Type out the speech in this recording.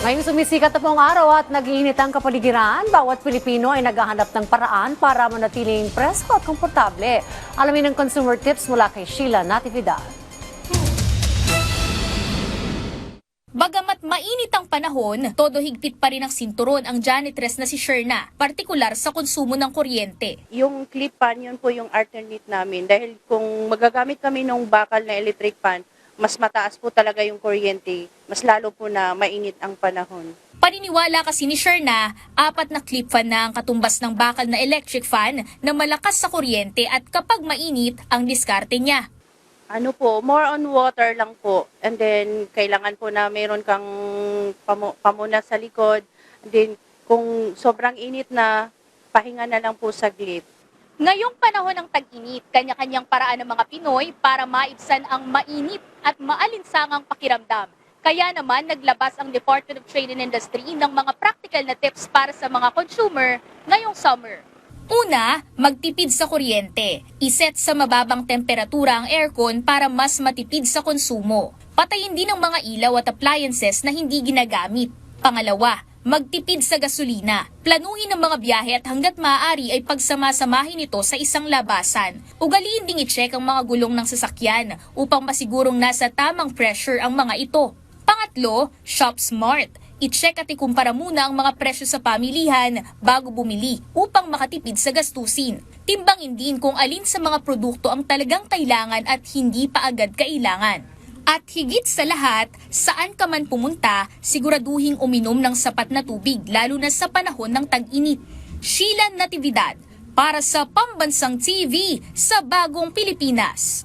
Ngayong sumisikat na po ang araw at nag-iinit ang kapaligiran, bawat Pilipino ay naghahanap ng paraan para manatiling presko at komportable. Alamin ang consumer tips mula kay Sheila Natividad. Bagamat mainit ang panahon, todo higpit pa rin ang sinturon ang janitress na si Sherna, partikular sa konsumo ng kuryente. Yung clip fan, yun po yung alternate namin. Dahil kung magagamit kami ng bakal na electric fan, mas mataas po talaga yung kuryente, mas lalo po na mainit ang panahon. Paniniwala kasi ni Sherna, 4 na clip fan na ang katumbas ng bakal na electric fan na malakas sa kuryente at kapag mainit ang diskarte niya. Ano po, more on water lang po. And then, kailangan po na mayroon kang pamuna sa likod. And then, kung sobrang init na, pahinga na lang po saglit. Ngayong panahon ng tag-init, kanya-kanyang paraan ng mga Pinoy para maibsan ang mainit at maalinsangang pakiramdam. Kaya naman naglabas ang Department of Trade and Industry ng mga practical na tips para sa mga consumer ngayong summer. Una, magtipid sa kuryente. Iset sa mababang temperatura ang aircon para mas matipid sa konsumo. Patayin din ang mga ilaw at appliances na hindi ginagamit. Pangalawa, magtipid sa gasolina. Planuhin ang mga biyahe at hanggat maaari ay pagsamasamahin ito sa isang labasan. Ugaliin ding i-check ang mga gulong ng sasakyan upang masigurong nasa tamang pressure ang mga ito. Pangatlo, shop smart. I-check at ikumpara muna ang mga presyo sa pamilihan bago bumili upang makatipid sa gastusin. Timbangin din kung alin sa mga produkto ang talagang kailangan at hindi pa agad kailangan. At higit sa lahat, saan ka man pumunta, siguraduhing uminom ng sapat na tubig lalo na sa panahon ng tag-init. Sheila Natividad, para sa Pambansang TV sa Bagong Pilipinas.